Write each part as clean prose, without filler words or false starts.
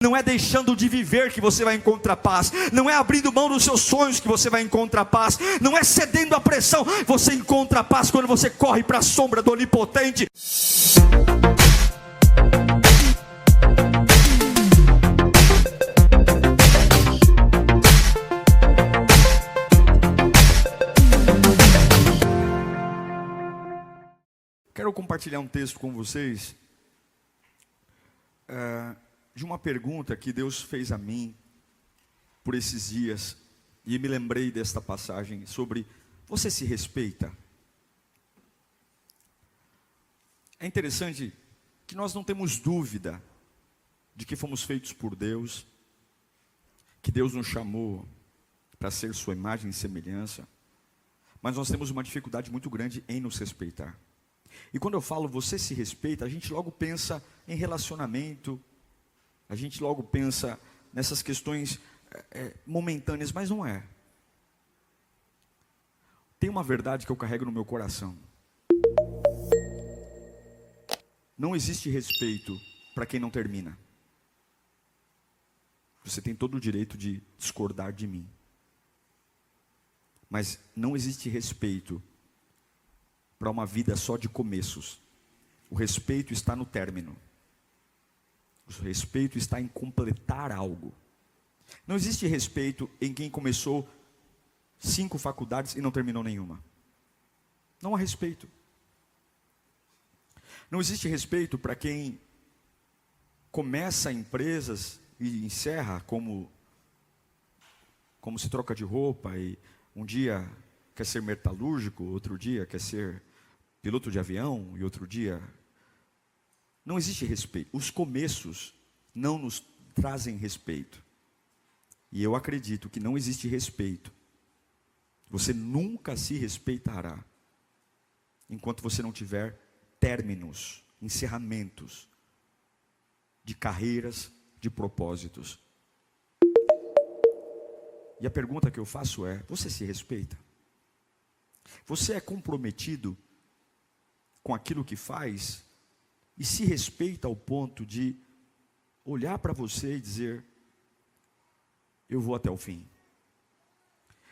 Não é deixando de viver que você vai encontrar paz. Não é abrindo mão dos seus sonhos que você vai encontrar paz. Não é cedendo à pressão. Você encontra paz quando você corre para a sombra do Onipotente. Quero compartilhar um texto com vocês de uma pergunta que Deus fez a mim por esses dias, e me lembrei desta passagem sobre: você se respeita? É interessante que nós não temos dúvida de que fomos feitos por Deus, que Deus nos chamou para ser sua imagem e semelhança, mas nós temos uma dificuldade muito grande em nos respeitar. E quando eu falo você se respeita, a gente logo pensa em relacionamento, a gente logo pensa nessas questões momentâneas, mas não é. Tem uma verdade que eu carrego no meu coração: não existe respeito para quem não termina. Você tem todo o direito de discordar de mim, mas não existe respeito para uma vida só de começos. O respeito está no término. O respeito está em completar algo. Não existe respeito em quem começou 5 faculdades e não terminou nenhuma. Não há respeito. Não existe respeito para quem começa empresas e encerra, como se troca de roupa, e um dia quer ser metalúrgico, outro dia quer ser piloto de avião, e outro dia... Não existe respeito. Os começos não nos trazem respeito. E eu acredito que não existe respeito. Você nunca se respeitará enquanto você não tiver términos, encerramentos de carreiras, de propósitos. E a pergunta que eu faço é: você se respeita? Você é comprometido com aquilo que faz e se respeita ao ponto de olhar para você e dizer: eu vou até o fim?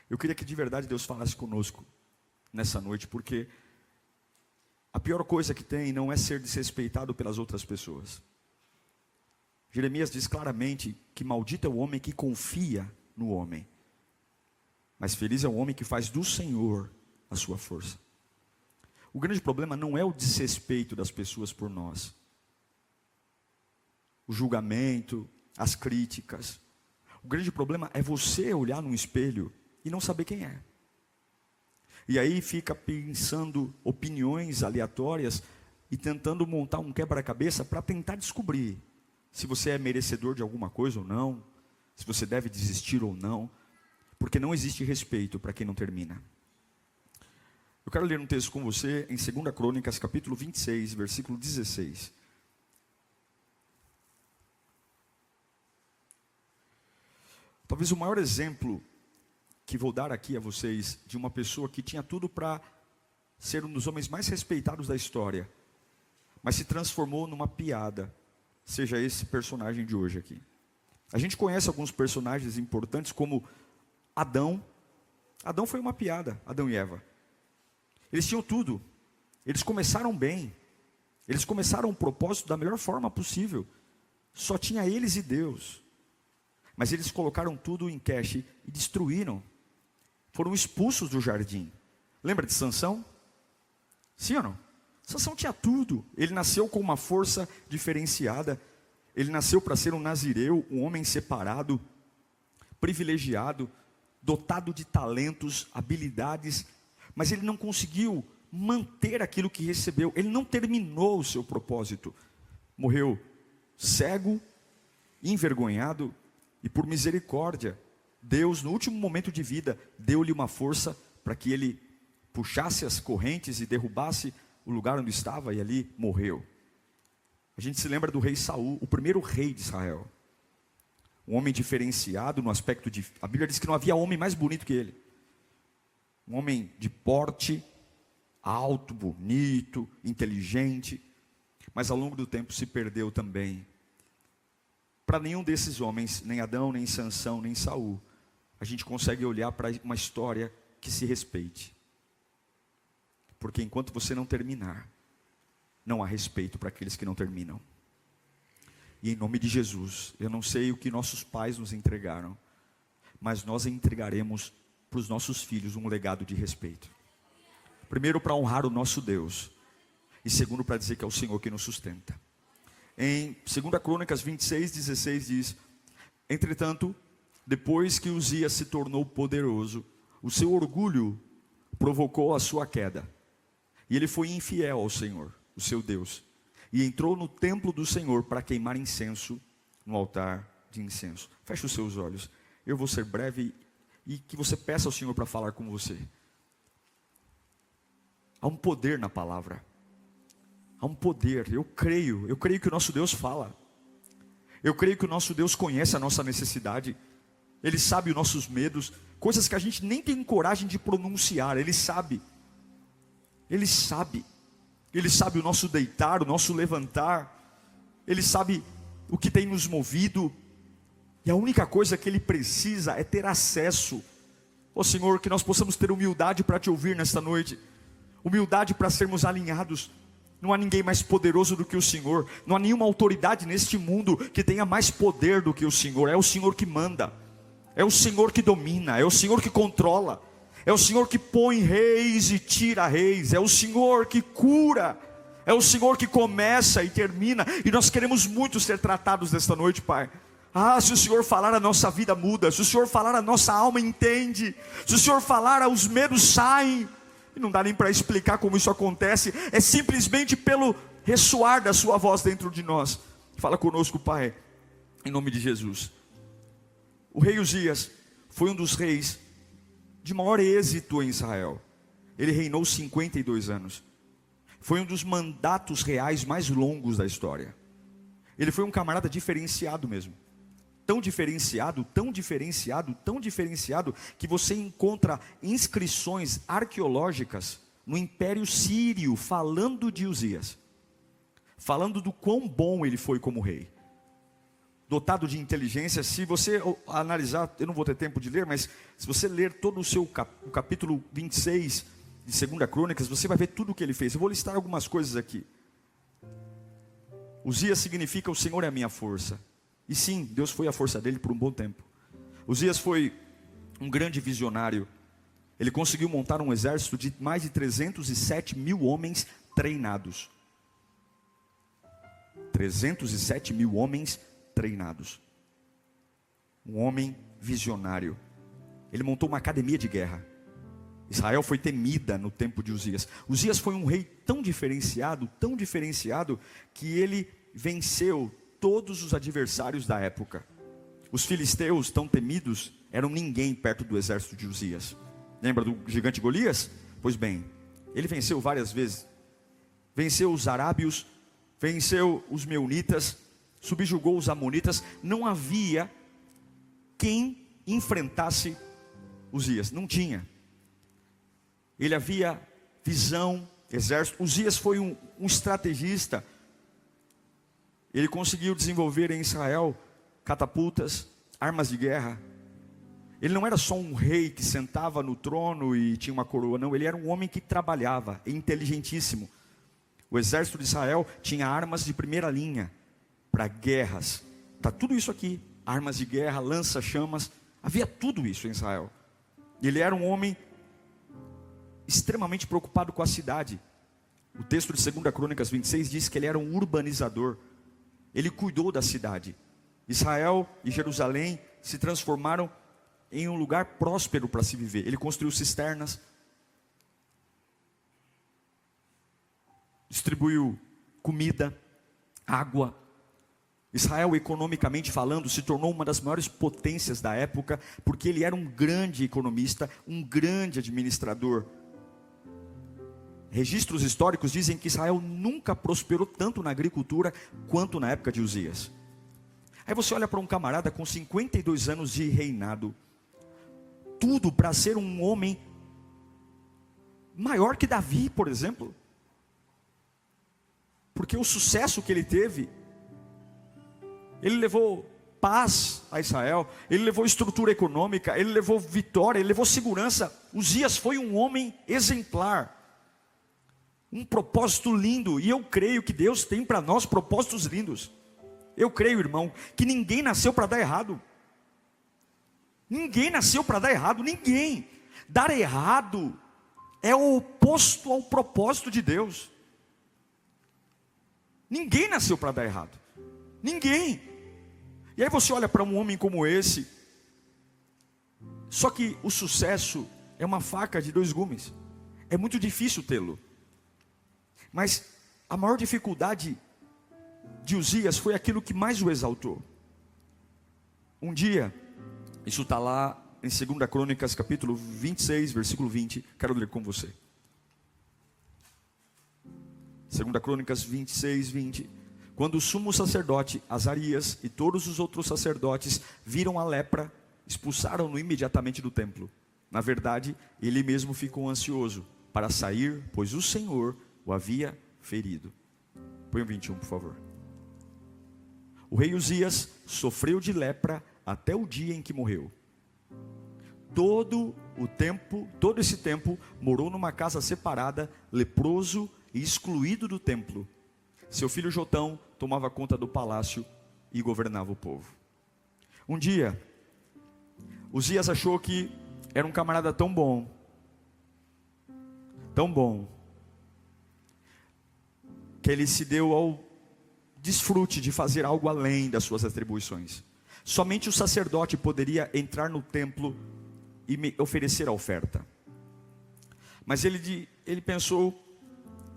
Eu queria que de verdade Deus falasse conosco nessa noite, porque a pior coisa que tem não é ser desrespeitado pelas outras pessoas. Jeremias diz claramente que maldito é o homem que confia no homem, mas feliz é o homem que faz do Senhor a sua força. O grande problema não é o desrespeito das pessoas por nós, o julgamento, as críticas. O grande problema é você olhar num espelho e não saber quem é. E aí fica pensando opiniões aleatórias e tentando montar um quebra-cabeça para tentar descobrir se você é merecedor de alguma coisa ou não, se você deve desistir ou não, porque não existe respeito para quem não termina. Eu quero ler um texto com você em 2 Crônicas, capítulo 26, versículo 16. Talvez o maior exemplo que vou dar aqui a vocês de uma pessoa que tinha tudo para ser um dos homens mais respeitados da história, mas se transformou numa piada, seja esse personagem de hoje aqui. A gente conhece alguns personagens importantes como Adão. Adão foi uma piada, Adão e Eva. Eles tinham tudo, eles começaram bem, eles começaram o propósito da melhor forma possível, só tinha eles e Deus, mas eles colocaram tudo em cache e destruíram, foram expulsos do jardim. Lembra de Sansão? Sim ou não? Sansão tinha tudo, ele nasceu com uma força diferenciada, ele nasceu para ser um nazireu, um homem separado, privilegiado, dotado de talentos, habilidades, mas ele não conseguiu manter aquilo que recebeu. Ele não terminou o seu propósito. Morreu cego, envergonhado, e por misericórdia, Deus, no último momento de vida, deu-lhe uma força para que ele puxasse as correntes e derrubasse o lugar onde estava, e ali morreu. A gente se lembra do rei Saul, o primeiro rei de Israel. Um homem diferenciado no aspecto de... A Bíblia diz que não havia homem mais bonito que ele. Um homem de porte, alto, bonito, inteligente, mas ao longo do tempo se perdeu também Para nenhum desses homens, nem Adão, nem Sansão, nem Saul, a gente consegue olhar para uma história que se respeite. Porque enquanto você não terminar, não há respeito para aqueles que não terminam. E em nome de Jesus, eu não sei o que nossos pais nos entregaram, mas nós entregaremos para os nossos filhos um legado de respeito. Primeiro, para honrar o nosso Deus, e segundo, para dizer que é o Senhor que nos sustenta. Em 2 Crônicas 26:16 diz: entretanto, depois que Uzias se tornou poderoso, o seu orgulho provocou a sua queda, e ele foi infiel ao Senhor, o seu Deus, e entrou no templo do Senhor para queimar incenso no altar de incenso. Feche os seus olhos, eu vou ser breve e que você peça ao Senhor para falar com você. Há um poder na palavra, há um poder. Eu creio que o nosso Deus fala, eu creio que o nosso Deus conhece a nossa necessidade, Ele sabe os nossos medos, coisas que a gente nem tem coragem de pronunciar. Ele sabe o nosso deitar, o nosso levantar, Ele sabe o que tem nos movido, e a única coisa que Ele precisa é ter acesso. Ó Senhor, que nós possamos ter humildade para Te ouvir nesta noite, humildade para sermos alinhados. Não há ninguém mais poderoso do que o Senhor, não há nenhuma autoridade neste mundo que tenha mais poder do que o Senhor. É o Senhor que manda, é o Senhor que domina, é o Senhor que controla, é o Senhor que põe reis e tira reis, é o Senhor que cura, é o Senhor que começa e termina. E nós queremos muito ser tratados nesta noite, Pai. Se o Senhor falar, a nossa vida muda. Se o Senhor falar, a nossa alma entende. Se o Senhor falar, os medos saem. E não dá nem para explicar como isso acontece, é simplesmente pelo ressoar da sua voz dentro de nós. Fala conosco, Pai, em nome de Jesus. O rei Uzias foi um dos reis de maior êxito em Israel. Ele reinou 52 anos. Foi um dos mandatos reais mais longos da história. Ele foi um camarada diferenciado mesmo. Tão diferenciado, que você encontra inscrições arqueológicas no Império Sírio falando de Uzias, falando do quão bom ele foi como rei, dotado de inteligência. Se você analisar, eu não vou ter tempo de ler, mas se você ler todo o capítulo 26 de 2 Crônicas, você vai ver tudo o que ele fez. Eu vou listar algumas coisas aqui. Uzias significa: o Senhor é a minha força. E sim, Deus foi a força dele por um bom tempo. Uzias foi um grande visionário. Ele conseguiu montar um exército de mais de 307 mil homens treinados. 307 mil homens treinados. Um homem visionário. Ele montou uma academia de guerra. Israel foi temida no tempo de Uzias. Uzias foi um rei tão diferenciado, que ele venceu todos os adversários da época. Os filisteus, tão temidos, eram ninguém perto do exército de Uzias. Lembra do gigante Golias? Pois bem, ele venceu várias vezes. Venceu os arábios, venceu os meunitas, subjugou os amonitas. Não havia quem enfrentasse Uzias, não tinha. Ele havia visão, exército. Uzias foi um estrategista. Ele conseguiu desenvolver em Israel catapultas, armas de guerra. Ele não era só um rei que sentava no trono e tinha uma coroa, não. Ele era um homem que trabalhava, inteligentíssimo. O exército de Israel tinha armas de primeira linha para guerras. Está tudo isso aqui: armas de guerra, lança-chamas. Havia tudo isso em Israel. Ele era um homem extremamente preocupado com a cidade. O texto de 2 Crônicas 26 diz que ele era um urbanizador. Ele cuidou da cidade. Israel e Jerusalém se transformaram em um lugar próspero para se viver. Ele construiu cisternas, distribuiu comida, água. Israel, economicamente falando, se tornou uma das maiores potências da época, porque ele era um grande economista, um grande administrador. Registros históricos dizem que Israel nunca prosperou tanto na agricultura quanto na época de Uzias. Aí você olha para um camarada com 52 anos de reinado, tudo para ser um homem maior que Davi, por exemplo, porque o sucesso que ele teve, ele levou paz a Israel, ele levou estrutura econômica, ele levou vitória, ele levou segurança. Uzias foi um homem exemplar, um propósito lindo, e eu creio que Deus tem para nós propósitos lindos. Eu creio, irmão, que ninguém nasceu para dar errado. Ninguém nasceu para dar errado, ninguém. Dar errado é o oposto ao propósito de Deus. Ninguém nasceu para dar errado, ninguém. E aí você olha para um homem como esse, só que o sucesso é uma faca de dois gumes, é muito difícil tê-lo. Mas a maior dificuldade de Uzias foi aquilo que mais o exaltou. Um dia, isso está lá em 2 Crônicas capítulo 26, versículo 20, quero ler com você. 2 Crônicas 26, 20. Quando o sumo sacerdote Azarias e todos os outros sacerdotes viram a lepra, expulsaram-no imediatamente do templo. Na verdade, ele mesmo ficou ansioso para sair, pois o Senhor o havia ferido. Põe o 21, por favor. O rei Uzias sofreu de lepra até o dia em que morreu. Todo esse tempo, morou numa casa separada, leproso e excluído do templo. Seu filho Jotão tomava conta do palácio e governava o povo. Um dia, Uzias achou que era um camarada tão bom, que ele se deu ao desfrute de fazer algo além das suas atribuições. Somente o sacerdote poderia entrar no templo e me oferecer a oferta. Mas ele pensou: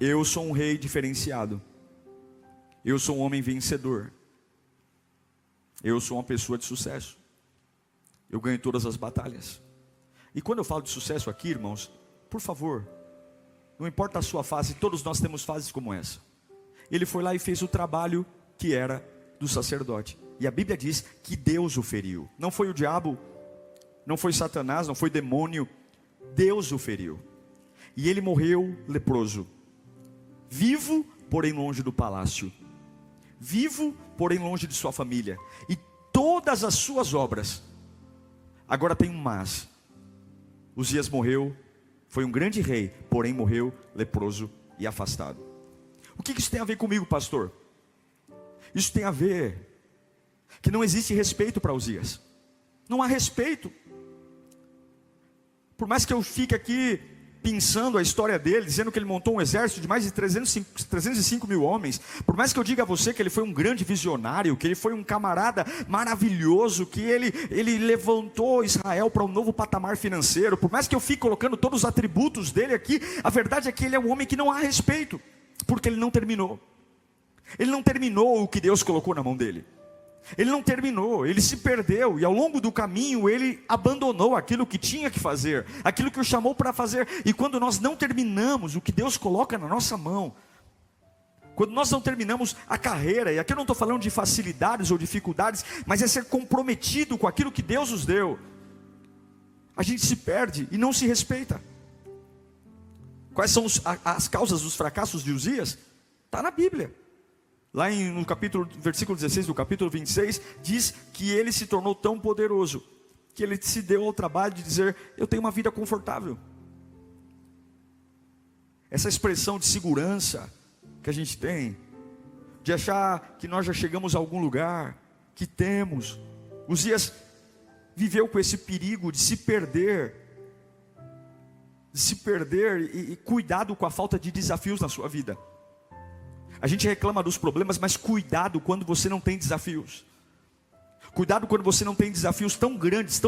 eu sou um rei diferenciado, eu sou um homem vencedor, eu sou uma pessoa de sucesso, eu ganho todas as batalhas. E quando eu falo de sucesso aqui, irmãos, por favor, não importa a sua fase, todos nós temos fases como essa. Ele foi lá e fez o trabalho que era do sacerdote, e a Bíblia diz que Deus o feriu. Não foi o diabo, não foi Satanás, não foi demônio, Deus o feriu. E ele morreu leproso, vivo, porém longe do palácio, vivo, porém longe de sua família, e todas as suas obras. Agora tem um mas: Uzias morreu, foi um grande rei, porém morreu leproso e afastado. O que isso tem a ver comigo, pastor? Isso tem a ver que não existe respeito para Uzias. Não há respeito. Por mais que eu fique aqui pensando a história dele, dizendo que ele montou um exército de mais de 305 mil homens, por mais que eu diga a você que ele foi um grande visionário, que ele foi um camarada maravilhoso, que ele levantou Israel para um novo patamar financeiro, por mais que eu fique colocando todos os atributos dele aqui, a verdade é que ele é um homem que não há respeito, porque ele não terminou. Ele não terminou o que Deus colocou na mão dele. Ele não terminou, ele se perdeu, e ao longo do caminho ele abandonou aquilo que tinha que fazer, aquilo que o chamou para fazer. E quando nós não terminamos o que Deus coloca na nossa mão, quando nós não terminamos a carreira, e aqui eu não estou falando de facilidades ou dificuldades, mas é ser comprometido com aquilo que Deus nos deu, a gente se perde e não se respeita. Quais são as causas dos fracassos de Uzias? Está na Bíblia. Lá no versículo 16 do capítulo 26, diz que ele se tornou tão poderoso, que ele se deu ao trabalho de dizer: eu tenho uma vida confortável. Essa expressão de segurança que a gente tem, de achar que nós já chegamos a algum lugar, que temos. Uzias viveu com esse perigo de se perder, e cuidado com a falta de desafios na sua vida. A gente reclama dos problemas, mas cuidado quando você não tem desafios. Cuidado quando você não tem desafios tão grandes,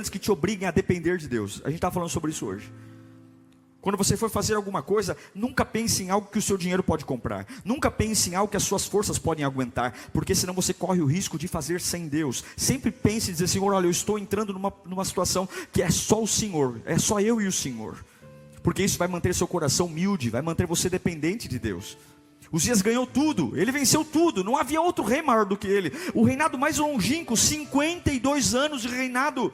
que te obriguem a depender de Deus. A gente está falando sobre isso hoje. Quando você for fazer alguma coisa, nunca pense em algo que o seu dinheiro pode comprar. Nunca pense em algo que as suas forças podem aguentar, porque senão você corre o risco de fazer sem Deus. Sempre pense e dizer: Senhor, olha, eu estou entrando numa situação que é só o Senhor, é só eu e o Senhor. Porque isso vai manter seu coração humilde, vai manter você dependente de Deus. Uzias ganhou tudo, ele venceu tudo, não havia outro rei maior do que ele. O reinado mais longínquo, 52 anos de reinado.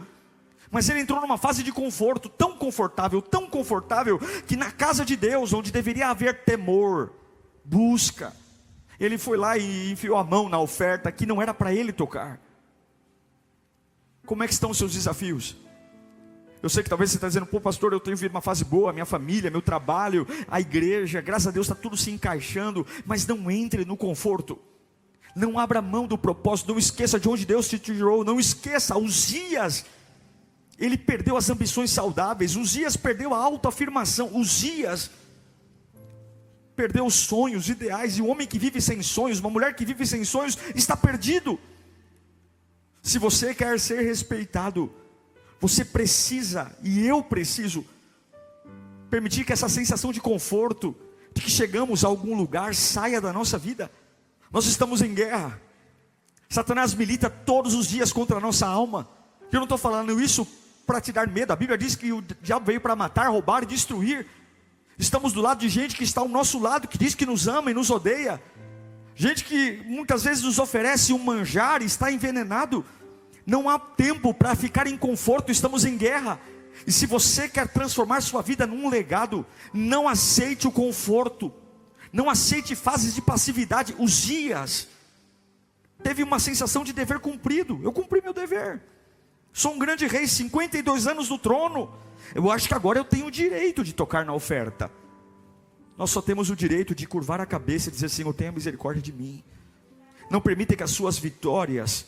Mas ele entrou numa fase de conforto, tão confortável, que na casa de Deus, onde deveria haver temor, busca, ele foi lá e enfiou a mão na oferta que não era para ele tocar. Como é que estão os seus desafios? Eu sei que talvez você está dizendo, pô pastor, eu tenho vivido uma fase boa, minha família, meu trabalho, a igreja, graças a Deus está tudo se encaixando. Mas não entre no conforto, não abra mão do propósito, não esqueça de onde Deus te tirou, não esqueça. Uzias, ele perdeu as ambições saudáveis, Uzias perdeu a autoafirmação, Uzias perdeu os sonhos, ideais. E um homem que vive sem sonhos, uma mulher que vive sem sonhos, está perdido. Se você quer ser respeitado, você precisa, e eu preciso, permitir que essa sensação de conforto, de que chegamos a algum lugar, saia da nossa vida. Nós estamos em guerra. Satanás milita todos os dias contra a nossa alma. Eu não estou falando isso para te dar medo. A Bíblia diz que o diabo veio para matar, roubar e destruir. Estamos do lado de gente que está ao nosso lado, que diz que nos ama e nos odeia. Gente que muitas vezes nos oferece um manjar e está envenenado. Não há tempo para ficar em conforto, estamos em guerra. E se você quer transformar sua vida num legado, não aceite o conforto, não aceite fases de passividade. Uzias teve uma sensação de dever cumprido. Eu cumpri meu dever, sou um grande rei, 52 anos no trono, eu acho que agora eu tenho o direito de tocar na oferta. Nós só temos o direito de curvar a cabeça e dizer, Senhor, tenha misericórdia de mim. Não permita que as suas vitórias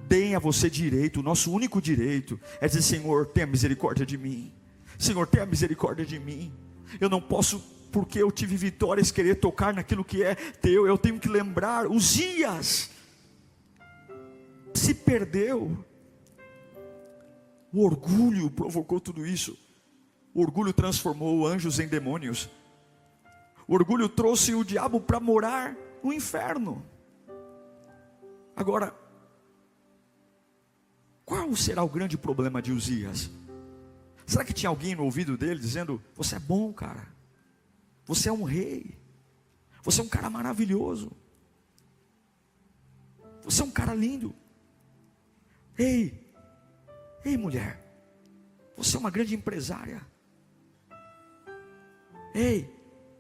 deem a você direito. O nosso único direito é dizer, Senhor, tenha misericórdia de mim. Senhor, tenha misericórdia de mim. Eu não posso, porque eu tive vitórias, querer tocar naquilo que é teu. Eu tenho que lembrar. Uzias se perdeu. O orgulho provocou tudo isso. O orgulho transformou anjos em demônios. O orgulho trouxe o diabo para morar no inferno. Agora, qual será o grande problema de Uzias? Será que tinha alguém no ouvido dele dizendo, você é bom, cara, você é um rei, você é um cara maravilhoso, você é um cara lindo, ei mulher, você é uma grande empresária, ei,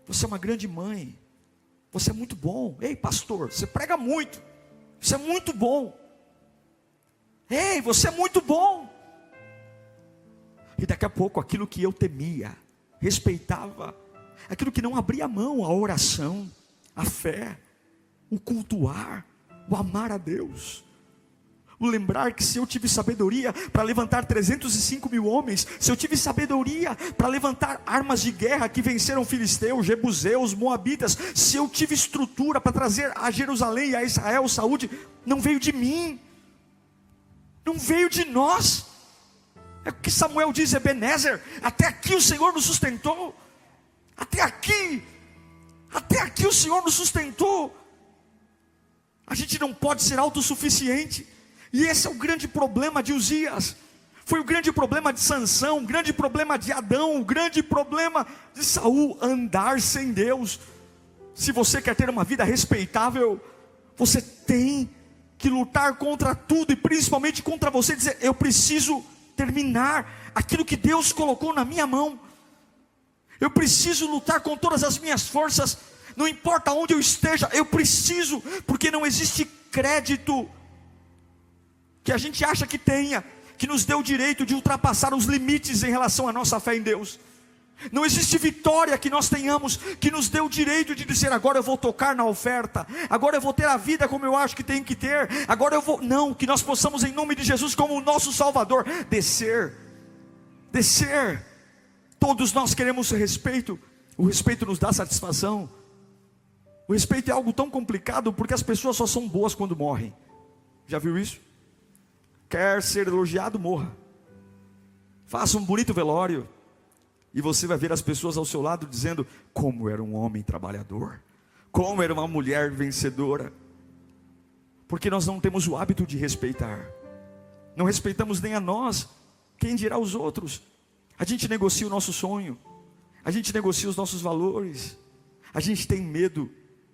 você é uma grande mãe, você é muito bom, ei pastor, você prega muito, você é muito bom, ei, você é muito bom. E daqui a pouco aquilo que eu temia, respeitava, aquilo que não abria mão, a oração, a fé, o cultuar, o amar a Deus, o lembrar que se eu tive sabedoria para levantar 305 mil homens, se eu tive sabedoria para levantar armas de guerra que venceram filisteus, jebuseus, moabitas, se eu tive estrutura para trazer a Jerusalém e a Israel saúde, não veio de mim, não veio de nós. É o que Samuel diz, Ebenezer, até aqui o Senhor nos sustentou, até aqui o Senhor nos sustentou. A gente não pode ser autossuficiente, e esse é o grande problema de Uzias, foi o grande problema de Sansão, o grande problema de Adão, o grande problema de Saul, andar sem Deus. Se você quer ter uma vida respeitável, você tem que lutar contra tudo, e principalmente contra você, dizer, eu preciso terminar aquilo que Deus colocou na minha mão, eu preciso lutar com todas as minhas forças, não importa onde eu esteja, eu preciso, porque não existe crédito que a gente acha que tenha, que nos dê o direito de ultrapassar os limites em relação à nossa fé em Deus. Não existe vitória que nós tenhamos que nos dê o direito de dizer, agora eu vou tocar na oferta, agora eu vou ter a vida como eu acho que tenho que ter, agora eu vou, não, que nós possamos em nome de Jesus como o nosso Salvador, descer, todos nós queremos respeito, o respeito nos dá satisfação, o respeito é algo tão complicado, porque as pessoas só são boas quando morrem, já viu isso? Quer ser elogiado, morra, faça um bonito velório, e você vai ver as pessoas ao seu lado dizendo, como era um homem trabalhador, como era uma mulher vencedora, porque nós não temos o hábito de respeitar, não respeitamos nem a nós, quem dirá os outros. A gente negocia o nosso sonho, a gente negocia os nossos valores, a gente tem medo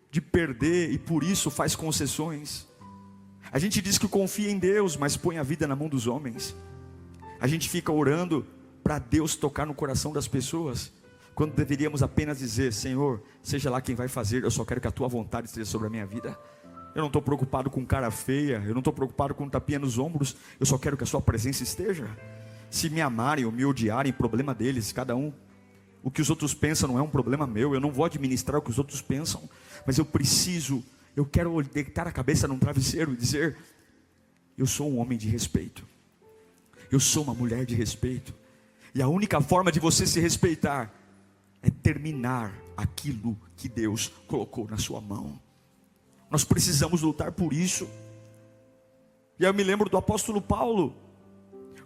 de perder e por isso faz concessões. A gente diz que confia em Deus, mas põe a vida na mão dos homens. A gente fica orando para Deus tocar no coração das pessoas, quando deveríamos apenas dizer, Senhor, seja lá quem vai fazer, eu só quero que a tua vontade esteja sobre a minha vida. Eu não estou preocupado com cara feia, eu não estou preocupado com tapinha nos ombros, eu só quero que a sua presença esteja. Se me amarem ou me odiarem, problema deles, cada um. O que os outros pensam não é um problema meu, eu não vou administrar o que os outros pensam, mas eu quero deitar a cabeça num travesseiro e dizer: eu sou um homem de respeito, eu sou uma mulher de respeito, e a única forma de você se respeitar é terminar aquilo que Deus colocou na sua mão. Nós precisamos lutar por isso. E eu me lembro do apóstolo Paulo,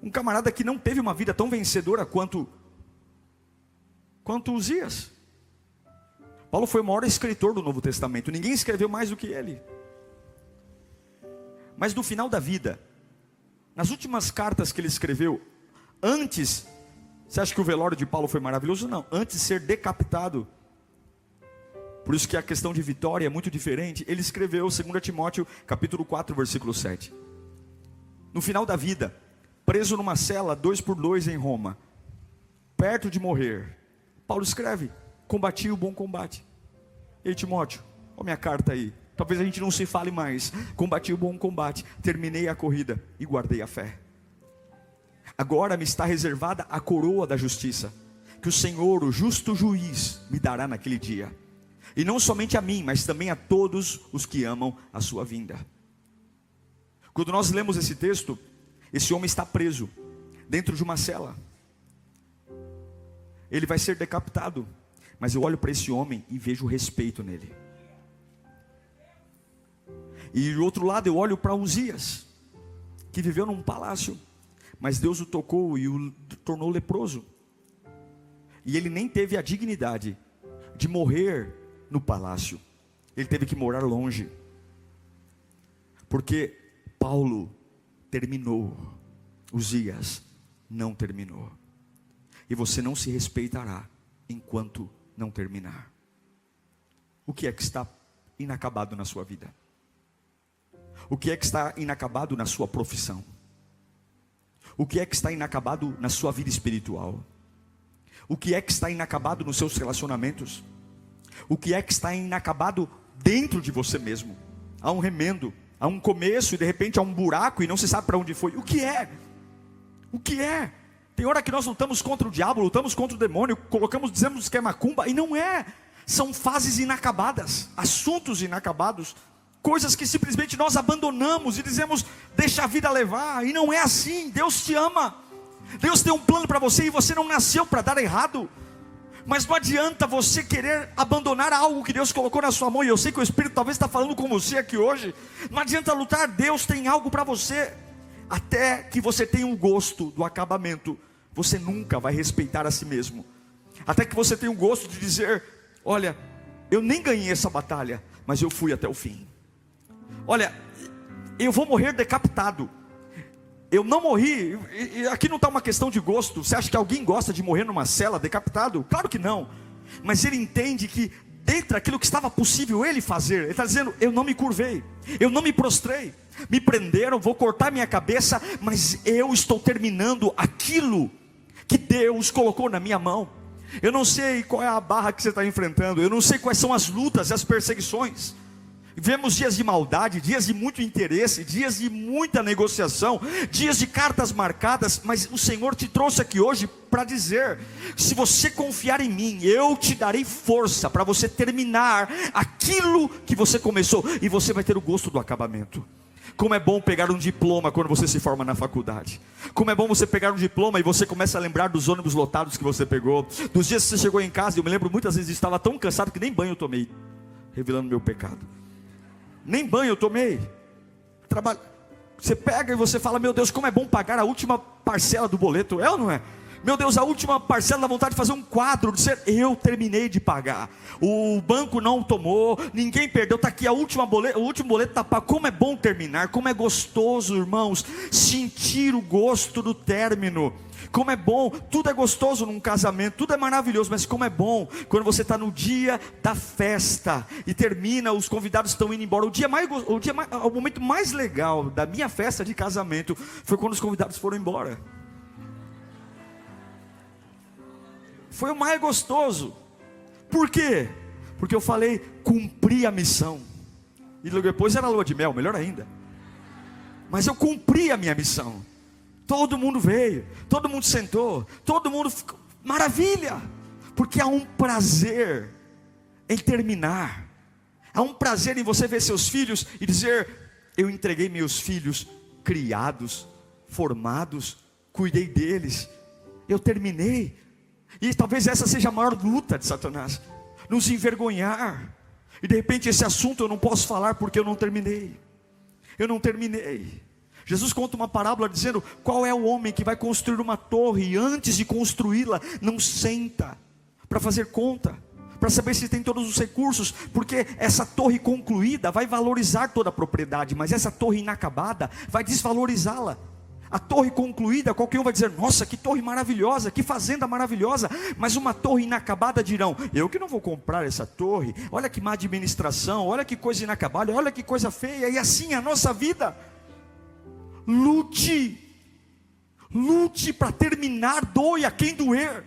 um camarada que não teve uma vida tão vencedora quanto Uzias. Paulo foi o maior escritor do Novo Testamento, ninguém escreveu mais do que ele. Mas no final da vida, nas últimas cartas que ele escreveu, antes, você acha que o velório de Paulo foi maravilhoso? Não, antes de ser decapitado, por isso que a questão de vitória é muito diferente. Ele escreveu 2 Timóteo capítulo 4, versículo 7. No final da vida, preso numa cela 2 por 2 em Roma, perto de morrer, Paulo escreve: combati o bom combate. Ei, Timóteo, olha minha carta aí, talvez a gente não se fale mais. Combati o bom combate, terminei a corrida e guardei a fé. Agora me está reservada a coroa da justiça, que o Senhor, o justo juiz, me dará naquele dia. E não somente a mim, mas também a todos os que amam a sua vinda. Quando nós lemos esse texto, esse homem está preso dentro de uma cela. Ele vai ser decapitado, mas eu olho para esse homem e vejo respeito nele. E do outro lado eu olho para Uzias, que viveu num palácio, mas Deus o tocou e o tornou leproso. E ele nem teve a dignidade de morrer no palácio, ele teve que morar longe, porque Paulo terminou, Uzias não terminou. E você não se respeitará enquanto não terminar. O que é que está inacabado na sua vida? O que é que está inacabado na sua profissão? O que é que está inacabado na sua vida espiritual? O que é que está inacabado nos seus relacionamentos? O que é que está inacabado dentro de você mesmo? Há um remendo, há um começo e de repente há um buraco e não se sabe para onde foi. O que é? O que é? Tem hora que nós lutamos contra o diabo, lutamos contra o demônio, dizemos que é macumba, e não é. São fases inacabadas, assuntos inacabados, coisas que simplesmente nós abandonamos e dizemos: deixa a vida levar. E não é assim. Deus te ama, Deus tem um plano para você, e você não nasceu para dar errado. Mas não adianta você querer abandonar algo que Deus colocou na sua mão. E eu sei que o Espírito talvez está falando com você aqui hoje. Não adianta lutar, Deus tem algo para você. Até que você tenha um gosto do acabamento, você nunca vai respeitar a si mesmo. Até que você tenha um gosto de dizer: olha, eu nem ganhei essa batalha, mas eu fui até o fim. Olha, eu vou morrer decapitado. Eu não morri, e aqui não está uma questão de gosto. Você acha que alguém gosta de morrer numa cela decapitado? Claro que não. Mas ele entende que dentro daquilo que estava possível ele fazer, ele está dizendo: eu não me curvei, eu não me prostrei. Me prenderam, vou cortar minha cabeça, mas eu estou terminando aquilo que Deus colocou na minha mão. Eu não sei qual é a barra que você está enfrentando, eu não sei quais são as lutas e as perseguições. Vivemos dias de maldade, dias de muito interesse, dias de muita negociação, dias de cartas marcadas, mas o Senhor te trouxe aqui hoje para dizer: se você confiar em mim, eu te darei força para você terminar aquilo que você começou, e você vai ter o gosto do acabamento. Como é bom pegar um diploma quando você se forma na faculdade. Como é bom você pegar um diploma e você começa a lembrar dos ônibus lotados que você pegou, dos dias que você chegou em casa. Eu me lembro muitas vezes, estava tão cansado que nem banho eu tomei, revelando meu pecado. Nem banho eu tomei. Você pega e você fala: meu Deus, como é bom pagar a última parcela do boleto. É ou não é? Meu Deus, a última parcela dá vontade de fazer um quadro, de dizer: eu terminei de pagar. O banco não tomou, ninguém perdeu, está aqui o último boleto está pago. Como é bom terminar, como é gostoso, irmãos, sentir o gosto do término. Como é bom, tudo é gostoso num casamento, tudo é maravilhoso, mas como é bom quando você está no dia da festa e termina, os convidados estão indo embora. O momento mais legal da minha festa de casamento foi quando os convidados foram embora. Foi o mais gostoso. Por quê? Porque eu falei: cumpri a missão. E depois era lua de mel, melhor ainda. Mas eu cumpri a minha missão. Todo mundo veio, todo mundo sentou, todo mundo ficou, maravilha. Porque há um prazer em terminar. Há um prazer em você ver seus filhos e dizer: eu entreguei meus filhos criados, formados, cuidei deles, eu terminei. E talvez essa seja a maior luta de Satanás, nos envergonhar. E de repente esse assunto eu não posso falar porque eu não terminei. Eu não terminei. Jesus conta uma parábola dizendo: qual é o homem que vai construir uma torre e antes de construí-la não senta para fazer conta, para saber se tem todos os recursos, porque essa torre concluída vai valorizar toda a propriedade, mas essa torre inacabada vai desvalorizá-la. A torre concluída, qualquer um vai dizer: nossa, que torre maravilhosa, que fazenda maravilhosa. Mas uma torre inacabada dirão: eu que não vou comprar essa torre, olha que má administração, olha que coisa inacabada, olha que coisa feia. E assim é a nossa vida. Lute para terminar, doe a quem doer.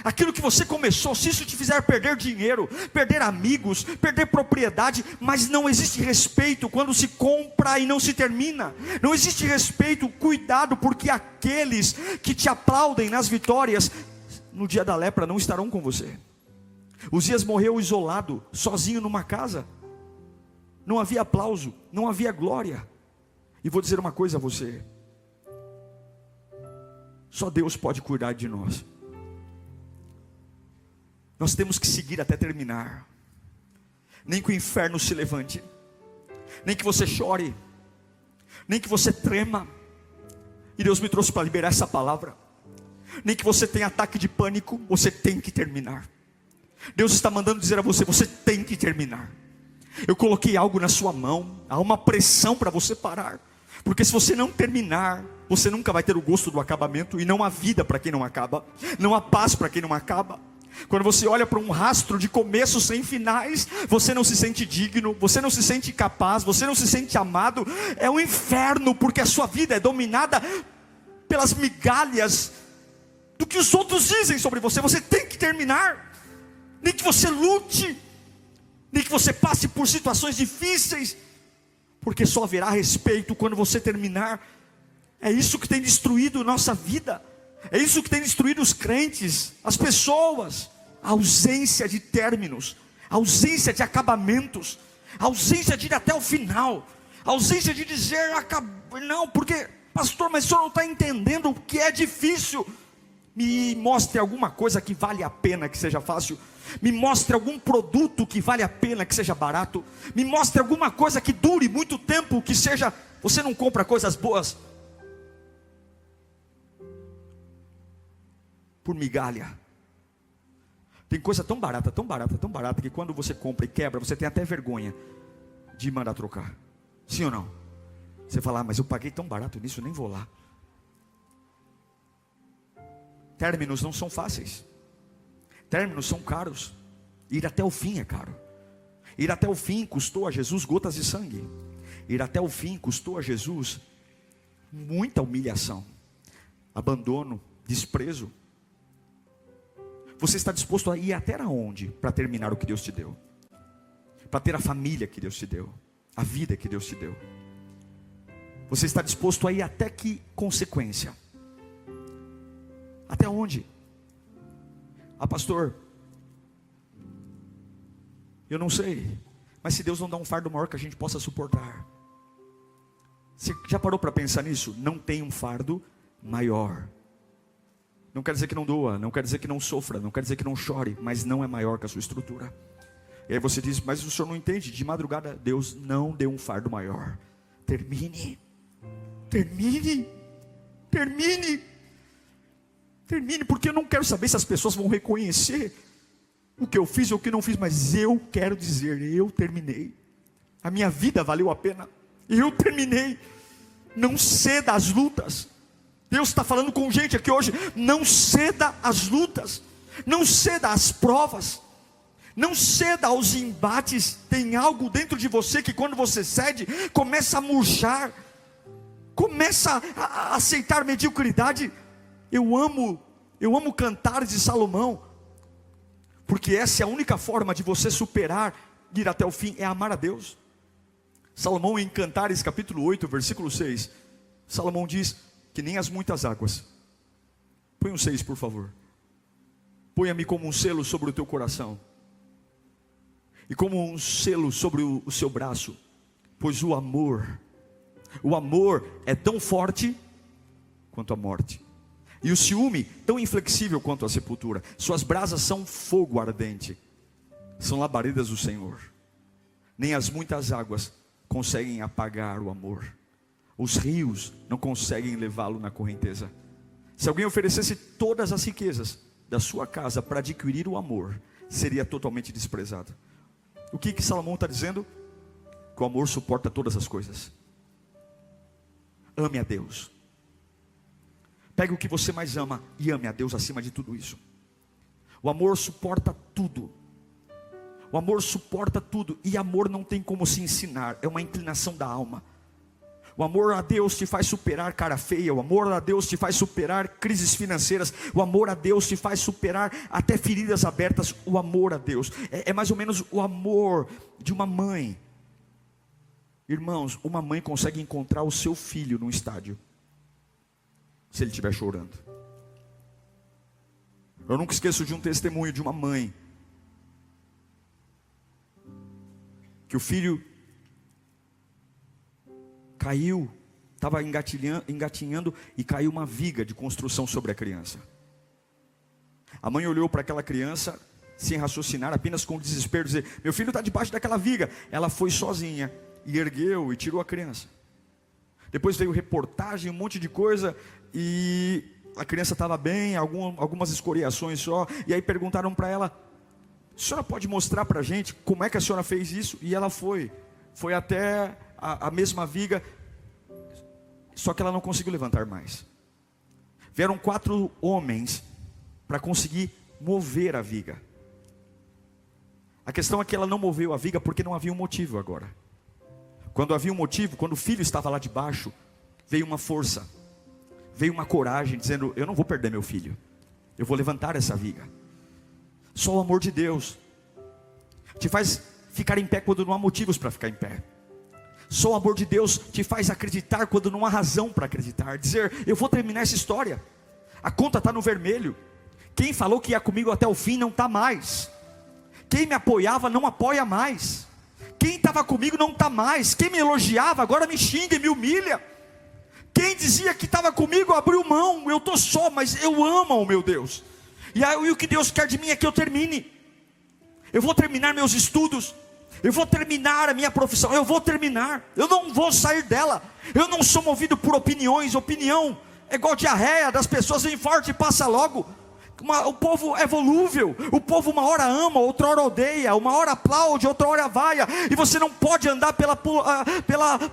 Aquilo que você começou, se isso te fizer perder dinheiro, perder amigos, perder propriedade, mas não existe respeito quando se compra e não se termina. Não existe respeito, cuidado, porque aqueles que te aplaudem nas vitórias, no dia da lepra não estarão com você. Uzias morreu isolado, sozinho numa casa. Não havia aplauso, não havia glória. E vou dizer uma coisa a você: só Deus pode cuidar de nós. Nós temos que seguir até terminar. Nem que o inferno se levante, nem que você chore, nem que você trema. E Deus me trouxe para liberar essa palavra. Nem que você tenha ataque de pânico, você tem que terminar. Deus está mandando dizer a você: você tem que terminar. Eu coloquei algo na sua mão, há uma pressão para você parar. Porque se você não terminar, você nunca vai ter o gosto do acabamento. E não há vida para quem não acaba, não há paz para quem não acaba. Quando você olha para um rastro de começos sem finais, você não se sente digno, você não se sente capaz, você não se sente amado. É um inferno, porque a sua vida é dominada pelas migalhas do que os outros dizem sobre você. Você tem que terminar. Nem que você lute, nem que você passe por situações difíceis, porque só haverá respeito quando você terminar. É isso que tem destruído nossa vida. É isso que tem destruído os crentes, as pessoas. A ausência de términos, a ausência de acabamentos, a ausência de ir até o final, a ausência de dizer: não, porque pastor, mas o senhor não está entendendo o que é difícil. Me mostre alguma coisa que vale a pena que seja fácil. Me mostre algum produto que vale a pena que seja barato. Me mostre alguma coisa que dure muito tempo, que seja... Você não compra coisas boas por migalha. Tem coisa tão barata, tão barata, tão barata, que quando você compra e quebra, você tem até vergonha de mandar trocar. Sim ou não? Você fala: mas eu paguei tão barato nisso, nem vou lá. Términos não são fáceis. Términos são caros. Ir até o fim é caro. Ir até o fim custou a Jesus gotas de sangue. Ir até o fim custou a Jesus muita humilhação, abandono, desprezo. Você está disposto a ir até onde para terminar o que Deus te deu? Para ter a família que Deus te deu, a vida que Deus te deu. Você está disposto a ir até que consequência? Até onde? Ah, pastor, eu não sei. Mas se Deus não dá um fardo maior que a gente possa suportar. Você já parou para pensar nisso? Não tem um fardo maior. Não quer dizer que não doa, não quer dizer que não sofra, não quer dizer que não chore, mas não é maior que a sua estrutura. E aí você diz: mas o senhor não entende. De madrugada, Deus não deu um fardo maior. Termine, termine, termine, termine, porque eu não quero saber se as pessoas vão reconhecer o que eu fiz ou o que não fiz, mas eu quero dizer: eu terminei. A minha vida valeu a pena. Eu terminei. Não ceda às lutas. Deus está falando com gente aqui hoje: não ceda às lutas, não ceda às provas, não ceda aos embates. Tem algo dentro de você que quando você cede, começa a murchar, começa a aceitar mediocridade. Eu amo Cantares de Salomão, porque essa é a única forma de você superar, ir até o fim, é amar a Deus. Salomão, em Cantares capítulo 8, versículo 6, Salomão diz que nem as muitas águas. Põe um 6, por favor. Ponha-me como um selo sobre o teu coração, e como um selo sobre o seu braço, pois o amor é tão forte quanto a morte, e o ciúme tão inflexível quanto a sepultura. Suas brasas são fogo ardente, são labaredas do Senhor. Nem as muitas águas conseguem apagar o amor, os rios não conseguem levá-lo na correnteza. Se alguém oferecesse todas as riquezas da sua casa para adquirir o amor, seria totalmente desprezado. O que Salomão está dizendo? Que o amor suporta todas as coisas. Ame a Deus. Pegue o que você mais ama e ame a Deus acima de tudo isso. O amor suporta tudo. O amor suporta tudo. E amor não tem como se ensinar, é uma inclinação da alma. O amor a Deus te faz superar cara feia. O amor a Deus te faz superar crises financeiras. O amor a Deus te faz superar até feridas abertas. O amor a Deus é mais ou menos o amor de uma mãe. Irmãos, uma mãe consegue encontrar o seu filho no estádio, se ele estiver chorando. Eu nunca esqueço de um testemunho de uma mãe, que o filho caiu, estava engatinhando e caiu uma viga de construção sobre a criança. A mãe olhou para aquela criança sem raciocinar, apenas com desespero, dizer: meu filho está debaixo daquela viga. Ela foi sozinha e ergueu e tirou a criança. Depois veio reportagem, um monte de coisa, e a criança estava bem, algumas escoriações só. E aí perguntaram para ela: a senhora pode mostrar para a gente como é que a senhora fez isso? E ela foi até a mesma viga, só que ela não conseguiu levantar mais. Vieram 4 homens para conseguir mover a viga. A questão é que ela não moveu a viga porque não havia um motivo agora. Quando havia um motivo, quando o filho estava lá debaixo, veio uma força, veio uma coragem, dizendo: eu não vou perder meu filho, eu vou levantar essa viga. Só o amor de Deus te faz ficar em pé quando não há motivos para ficar em pé. Só o amor de Deus te faz acreditar quando não há razão para acreditar. Dizer: eu vou terminar essa história, a conta está no vermelho. Quem falou que ia comigo até o fim não está mais. Quem me apoiava não apoia mais. Quem estava comigo não está mais. Quem me elogiava agora me xinga e me humilha. Quem dizia que estava comigo abriu mão. Eu estou só, mas eu amo o meu Deus. E aí, o que Deus quer de mim é que eu termine. Eu vou terminar meus estudos, eu vou terminar a minha profissão, eu vou terminar, eu não vou sair dela. Eu não sou movido por opiniões. Opinião é igual diarreia, das pessoas vem forte e passa logo. O povo é volúvel. O povo uma hora ama, outra hora odeia, uma hora aplaude, outra hora vaia. E você não pode andar pela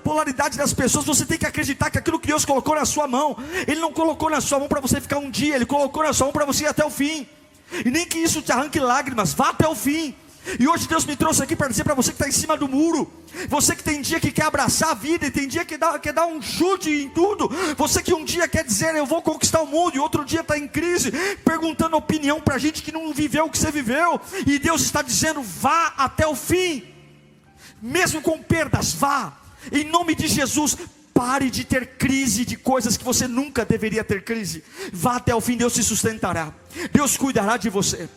polaridade das pessoas. Você tem que acreditar que aquilo que Deus colocou na sua mão, Ele não colocou na sua mão para você ficar um dia, Ele colocou na sua mão para você ir até o fim. E nem que isso te arranque lágrimas, vá até o fim. E hoje Deus me trouxe aqui para dizer para você que está em cima do muro, você que tem dia que quer abraçar a vida, e tem dia que quer dar um chute em tudo, você que um dia quer dizer: eu vou conquistar o mundo, e outro dia está em crise, perguntando opinião para gente que não viveu o que você viveu. E Deus está dizendo: vá até o fim, mesmo com perdas, vá, em nome de Jesus. Pare de ter crise de coisas que você nunca deveria ter crise. Vá até o fim, Deus te sustentará, Deus cuidará de você.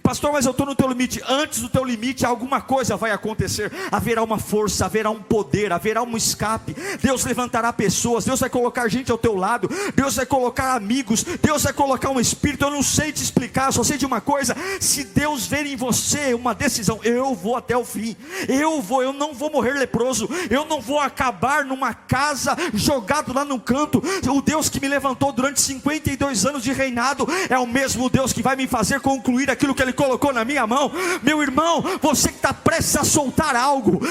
Pastor, mas eu estou no teu limite. Antes do teu limite, alguma coisa vai acontecer. Haverá uma força, haverá um poder, haverá um escape. Deus levantará pessoas, Deus vai colocar gente ao teu lado, Deus vai colocar amigos, Deus vai colocar um espírito. Eu não sei te explicar, só sei de uma coisa: se Deus ver em você uma decisão, eu vou até o fim. Eu não vou morrer leproso, eu não vou acabar numa casa, jogado lá no canto. O Deus que me levantou durante 52 anos de reinado é o mesmo Deus que vai me fazer concluir aquilo que Ele colocou na minha mão. Meu irmão, você que está prestes a soltar algo,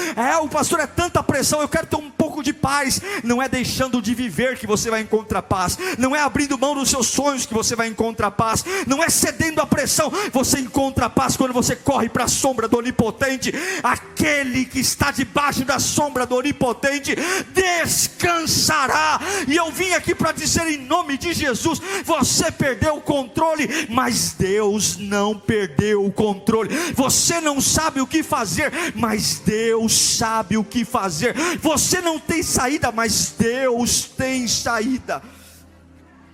o pastor, é tanta pressão, eu quero ter um pouco de paz. Não é deixando de viver que você vai encontrar paz, não é abrindo mão dos seus sonhos que você vai encontrar paz, não é cedendo à pressão. Você encontra paz quando você corre para a sombra do Onipotente. Aquele que está debaixo da sombra do Onipotente descansará. E eu vim aqui para dizer, em nome de Jesus: você perdeu o controle, mas Deus não perdeu perdeu o controle. Você não sabe o que fazer, mas Deus sabe o que fazer. Você não tem saída, mas Deus tem saída.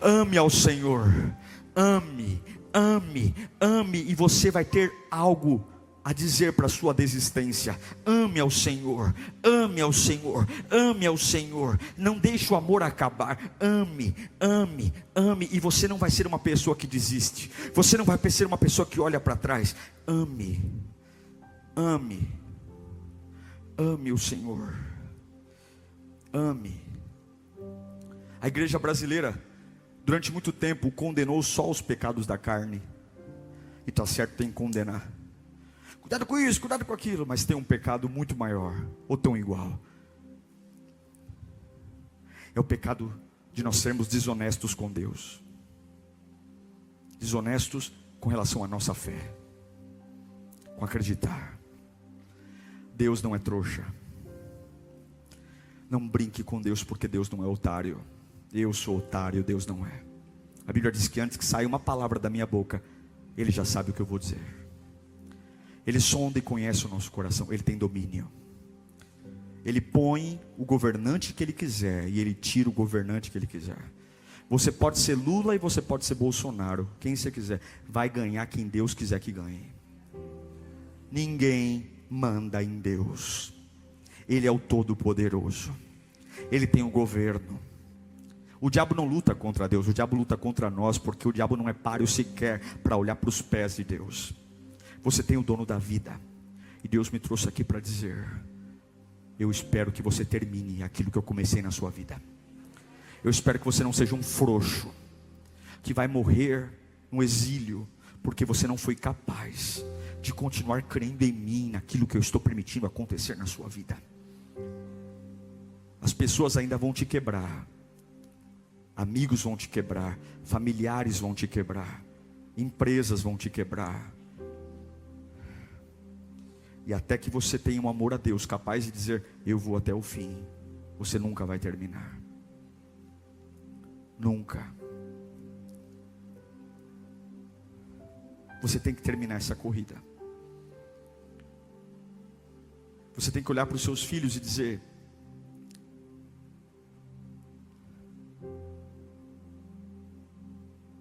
Ame ao Senhor, ame, e você vai ter algo a dizer para a sua desistência. Ame ao Senhor, ame ao Senhor, ame ao Senhor. Não deixe o amor acabar. Ame, e você não vai ser uma pessoa que desiste. Você não vai ser uma pessoa que olha para trás. Ame o Senhor. Ame. A igreja brasileira, durante muito tempo, condenou só os pecados da carne. E está certo, tem que condenar. Cuidado com isso, cuidado com aquilo. Mas tem um pecado muito maior, ou tão igual. É o pecado de nós sermos desonestos com Deus. Desonestos com relação à nossa fé, com acreditar. Deus não é trouxa. Não brinque com Deus, porque Deus não é otário. Eu sou otário, Deus não é. A Bíblia diz que antes que saia uma palavra da minha boca, Ele já sabe o que eu vou dizer. Ele sonda e conhece o nosso coração. Ele tem domínio. Ele põe o governante que Ele quiser, e Ele tira o governante que Ele quiser. Você pode ser Lula e você pode ser Bolsonaro. Quem você quiser. Vai ganhar quem Deus quiser que ganhe. Ninguém manda em Deus. Ele é o Todo-Poderoso. Ele tem o governo. O diabo não luta contra Deus, o diabo luta contra nós, porque o diabo não é páreo sequer para olhar para os pés de Deus. Você tem o dono da vida, e Deus me trouxe aqui para dizer: eu espero que você termine aquilo que eu comecei na sua vida. Eu espero que você não seja um frouxo, que vai morrer no exílio, porque você não foi capaz de continuar crendo em mim, naquilo que eu estou permitindo acontecer na sua vida. As pessoas ainda vão te quebrar. Amigos vão te quebrar, familiares vão te quebrar, empresas vão te quebrar. E até que você tenha um amor a Deus, capaz de dizer: eu vou até o fim, você nunca vai terminar. Nunca. Você tem que terminar essa corrida. Você tem que olhar para os seus filhos e dizer: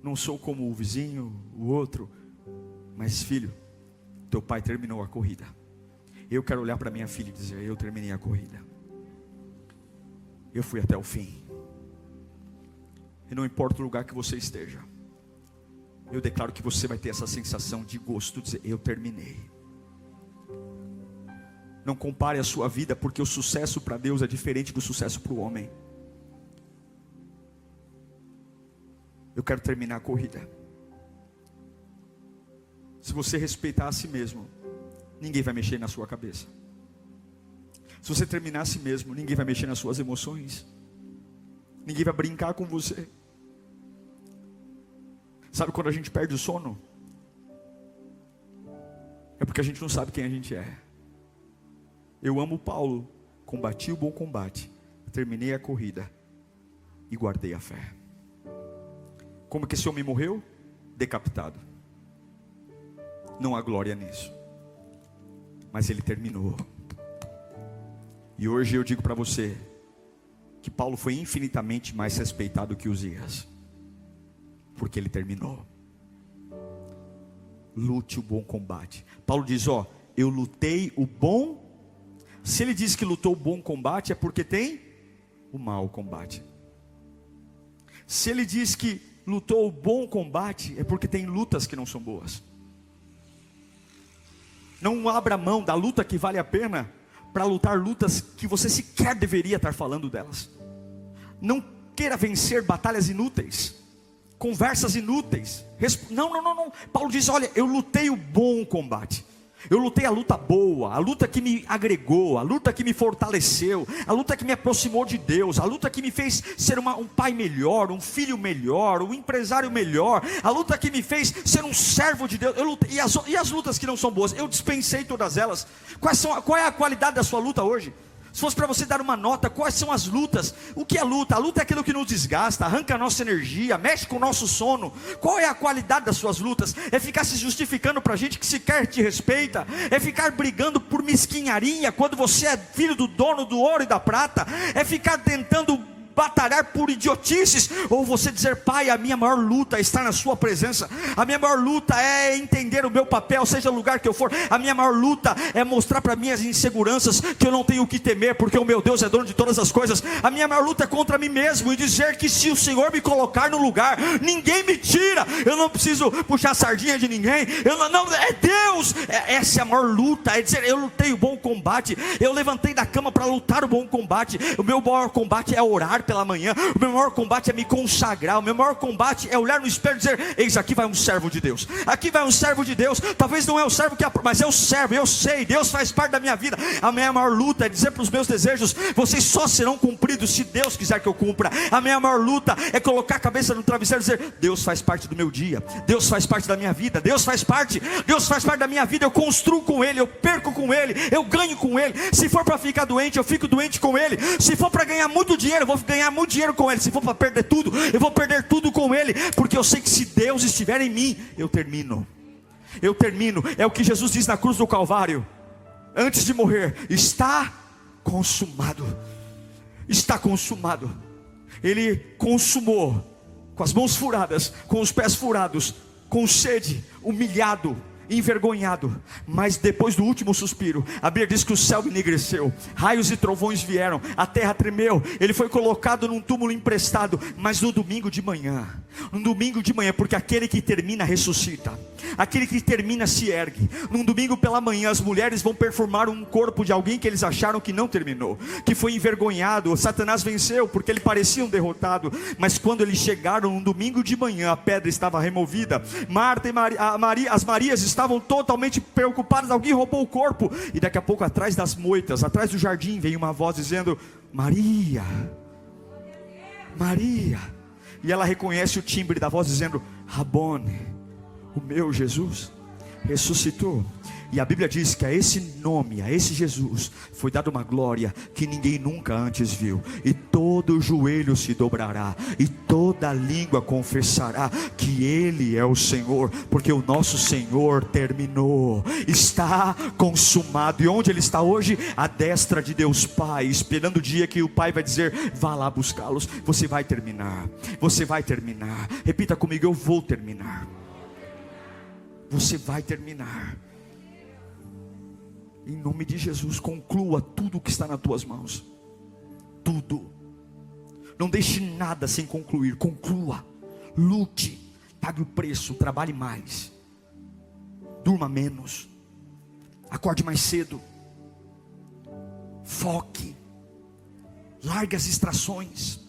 não sou como o vizinho, o outro, mas filho, teu pai terminou a corrida. Eu quero olhar para minha filha e dizer: eu terminei a corrida. Eu fui até o fim. E não importa o lugar que você esteja, eu declaro que você vai ter essa sensação de gosto, de dizer: eu terminei. Não compare a sua vida, porque o sucesso para Deus é diferente do sucesso para o homem. Eu quero terminar a corrida. Se você respeitar a si mesmo, ninguém vai mexer na sua cabeça. Se você terminar a si mesmo, ninguém vai mexer nas suas emoções. Ninguém vai brincar com você. Sabe quando a gente perde o sono? É porque a gente não sabe quem a gente é. Eu amo Paulo. Combati o bom combate, terminei a corrida e guardei a fé. Como que esse homem morreu? Decapitado. Não há glória nisso, mas ele terminou. E hoje eu digo para você que Paulo foi infinitamente mais respeitado que Uzias, porque ele terminou. Lute o bom combate. Paulo diz: ó, eu lutei o bom. Se ele diz que lutou o bom combate, é porque tem o mau combate. Se ele diz que lutou o bom combate, é porque tem lutas que não são boas. Não abra mão da luta que vale a pena para lutar lutas que você sequer deveria estar falando delas. Não queira vencer batalhas inúteis, conversas inúteis. Não. Paulo diz: olha, eu lutei o bom combate. Eu lutei a luta boa, a luta que me agregou, a luta que me fortaleceu, a luta que me aproximou de Deus, a luta que me fez ser um pai melhor, um filho melhor, um empresário melhor, a luta que me fez ser um servo de Deus. Eu lutei, e as lutas que não são boas, eu dispensei todas elas. Qual é a qualidade da sua luta hoje? Se fosse para você dar uma nota, quais são as lutas? O que é luta? A luta é aquilo que nos desgasta, arranca a nossa energia, mexe com o nosso sono. Qual é a qualidade das suas lutas? É ficar se justificando para gente que sequer te respeita? É ficar brigando por mesquinharia, quando você é filho do dono do ouro e da prata? É ficar tentando batalhar por idiotices? Ou você dizer: Pai, a minha maior luta é estar na sua presença, a minha maior luta é entender o meu papel, seja o lugar que eu for, a minha maior luta é mostrar para minhas inseguranças que eu não tenho o que temer, porque o meu Deus é dono de todas as coisas. A minha maior luta é contra mim mesmo, e dizer que se o Senhor me colocar no lugar, ninguém me tira, eu não preciso puxar a sardinha de ninguém, é Deus. Essa é a maior luta, é dizer: eu lutei o bom combate, eu levantei da cama para lutar o bom combate. O meu maior combate é orar pela manhã, o meu maior combate é me consagrar, o meu maior combate é olhar no espelho e dizer: eis, aqui vai um servo de Deus, aqui vai um servo de Deus. Talvez não é o servo mas é o servo, eu sei, Deus faz parte da minha vida. A minha maior luta é dizer para os meus desejos: vocês só serão cumpridos se Deus quiser que eu cumpra. A minha maior luta é colocar a cabeça no travesseiro e dizer: Deus faz parte do meu dia, Deus faz parte da minha vida, Deus faz parte da minha vida. Eu construo com Ele, eu perco com Ele, eu ganho com Ele. Se for para ficar doente, eu fico doente com Ele. Se for para ganhar muito dinheiro, eu vou ganhar muito dinheiro com Ele. Se for para perder tudo, eu vou perder tudo com Ele, porque eu sei que se Deus estiver em mim, eu termino. É o que Jesus diz na cruz do Calvário, antes de morrer: está consumado. Está consumado. Ele consumou, com as mãos furadas, com os pés furados, com sede, humilhado, envergonhado, mas depois do último suspiro, a Bíblia diz que o céu enegreceu, raios e trovões vieram, a terra tremeu, ele foi colocado num túmulo emprestado. Mas no domingo de manhã, porque aquele que termina ressuscita, aquele que termina se ergue. Num domingo pela manhã, as mulheres vão perfumar um corpo de alguém que eles acharam que não terminou, que foi envergonhado. Satanás venceu porque ele parecia um derrotado, mas quando eles chegaram no domingo de manhã, a pedra estava removida. Marta e as Marias estavam totalmente preocupadas: alguém roubou o corpo. E daqui a pouco, atrás das moitas, atrás do jardim, vem uma voz dizendo: Maria, Maria. E ela reconhece o timbre da voz dizendo: Rabone, o meu Jesus ressuscitou. E a Bíblia diz que a esse nome, a esse Jesus, foi dada uma glória que ninguém nunca antes viu. E todo joelho se dobrará, e toda língua confessará que Ele é o Senhor, porque o nosso Senhor terminou. Está consumado. E onde Ele está hoje? À destra de Deus Pai, esperando o dia que o Pai vai dizer: vá lá buscá-los. Você vai terminar. Você vai terminar. Repita comigo: eu vou terminar. Você vai terminar. Em nome de Jesus, conclua tudo o que está nas tuas mãos. Tudo. Não deixe nada sem concluir. Conclua. Lute. Pague o preço. Trabalhe mais. Durma menos. Acorde mais cedo. Foque. Largue as distrações.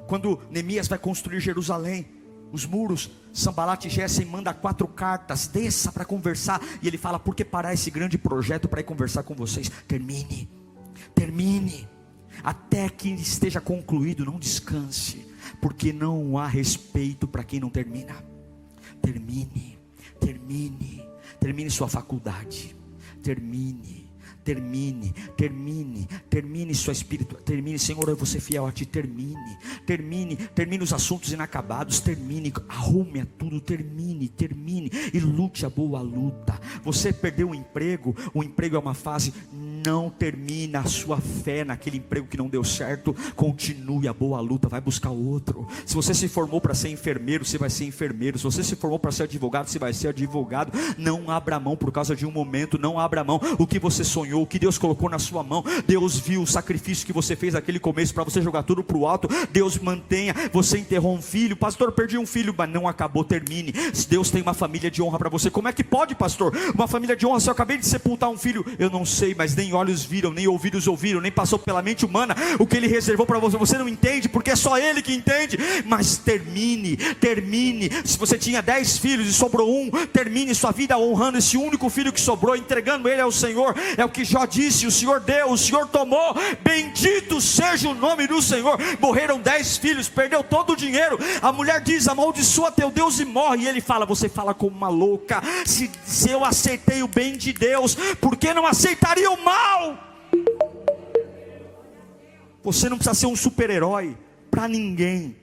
Quando Neemias vai construir Jerusalém, os muros, Sanbalat e Gessem manda 4 cartas: desça para conversar. E ele fala: por que parar esse grande projeto para ir conversar com vocês? Termine, até que esteja concluído. Não descanse, porque não há respeito para quem não termina. Termine sua faculdade. Termine sua espírito. Senhor, eu vou ser fiel a Ti. Termine os assuntos inacabados. Arrume a tudo. Termine e lute a boa luta. Você perdeu o emprego é uma fase. Não termina a sua fé naquele emprego que não deu certo. Continue a boa luta, vai buscar outro. Se você se formou para ser enfermeiro, você vai ser enfermeiro. Se você se formou para ser advogado, você vai ser advogado. Não abra mão por causa de um momento. Não abra mão. O que você sonhou, o que Deus colocou na sua mão, Deus viu o sacrifício que você fez naquele começo para você jogar tudo para o alto. Deus mantenha. Você enterrou um filho: pastor, perdi um filho, mas não acabou. Termine. Deus tem uma família de honra para você. Como é que pode, pastor? Uma família de honra se eu acabei de sepultar um filho? Eu não sei, mas nem olhos viram, nem ouvidos ouviram, nem passou pela mente humana o que Ele reservou para você. Você não entende, porque é só Ele que entende. Mas termine. Se você tinha 10 filhos e sobrou um, termine sua vida honrando esse único filho que sobrou, entregando ele ao Senhor. É o que Jó disse: o Senhor deu, o Senhor tomou, bendito seja o nome do Senhor. Morreram 10 filhos, perdeu todo o dinheiro. A mulher diz: amaldiçoa teu Deus e morre. E ele fala: você fala como uma louca. Se eu aceitei o bem de Deus, por que não aceitaria o mal? Você não precisa ser um super-herói para ninguém.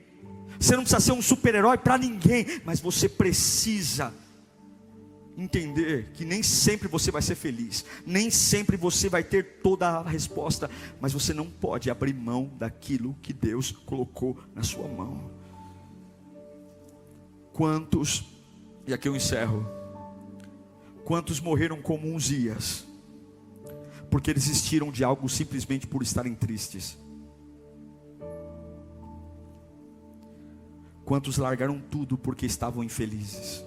Você não precisa ser um super-herói para ninguém. Mas você precisa entender que nem sempre você vai ser feliz. Nem sempre você vai ter toda a resposta. Mas você não pode abrir mão daquilo que Deus colocou na sua mão. Quantos, e aqui eu encerro, quantos morreram como Uzias, porque desistiram de algo simplesmente por estarem tristes? Quantos largaram tudo porque estavam infelizes?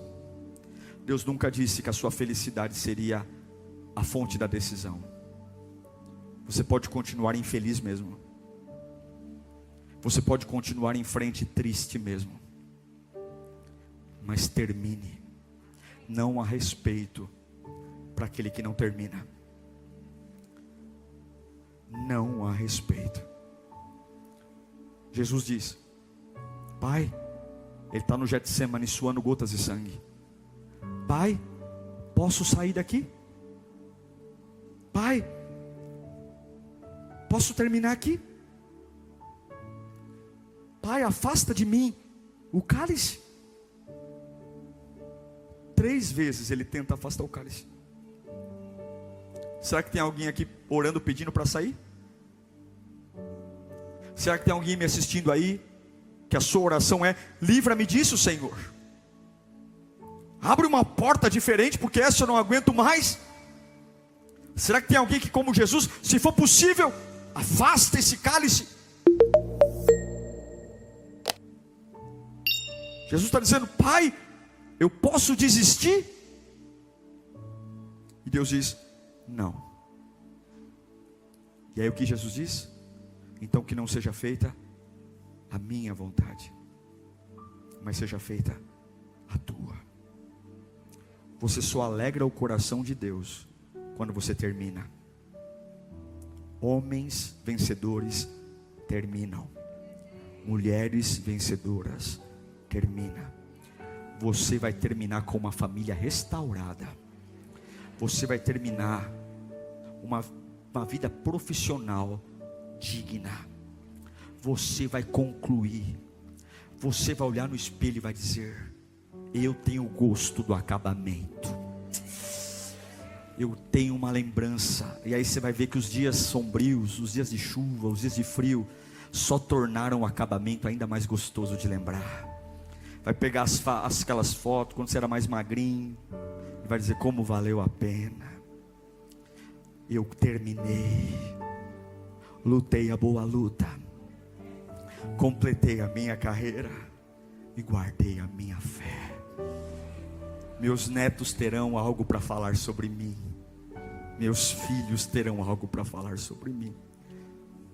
Deus nunca disse que a sua felicidade seria a fonte da decisão. Você pode continuar infeliz mesmo. Você pode continuar em frente triste mesmo. Mas termine. Não há respeito para aquele que não termina. Não há respeito. Jesus diz: Pai, ele está no Getsemane suando gotas de sangue. Pai, posso sair daqui? Pai, posso terminar aqui? Pai, afasta de mim o cálice. 3 vezes ele tenta afastar o cálice. Será que tem alguém aqui orando, pedindo para sair? Será que tem alguém me assistindo aí, que a sua oração é: livra-me disso, Senhor. Abre uma porta diferente, porque essa eu não aguento mais. Será que tem alguém que, como Jesus, se for possível, afasta esse cálice? Jesus está dizendo: Pai, eu posso desistir? E Deus diz: não. E aí o que Jesus diz? Então que não seja feita a minha vontade, mas seja feita a tua. Você só alegra o coração de Deus quando você termina. Homens vencedores terminam. Mulheres vencedoras terminam. Você vai terminar com uma família restaurada. Você vai terminar uma vida profissional digna. Você vai concluir. Você vai olhar no espelho e vai dizer: eu tenho o gosto do acabamento. Eu tenho uma lembrança. E aí você vai ver que os dias sombrios, os dias de chuva, os dias de frio, só tornaram o acabamento ainda mais gostoso de lembrar. Vai pegar aquelas fotos quando você era mais magrinho e vai dizer: como valeu a pena. Eu terminei, lutei a boa luta, completei a minha carreira e guardei a minha fé. Meus netos terão algo para falar sobre mim. Meus filhos terão algo para falar sobre mim.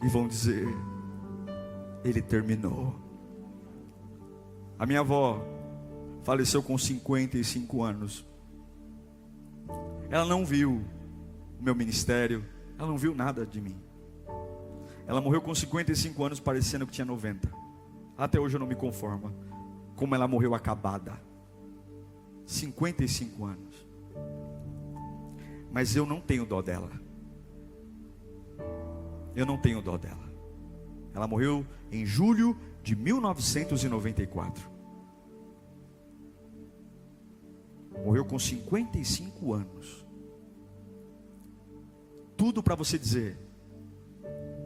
E vão dizer: ele terminou. A minha avó faleceu com 55 anos. Ela não viu o meu ministério. Ela não viu nada de mim. Ela morreu com 55 anos, parecendo que tinha 90. Até hoje eu não me conformo como ela morreu acabada. 55 anos. Mas eu não tenho dó dela. Eu não tenho dó dela. Ela morreu em julho de 1994. Morreu com 55 anos. Tudo para você dizer: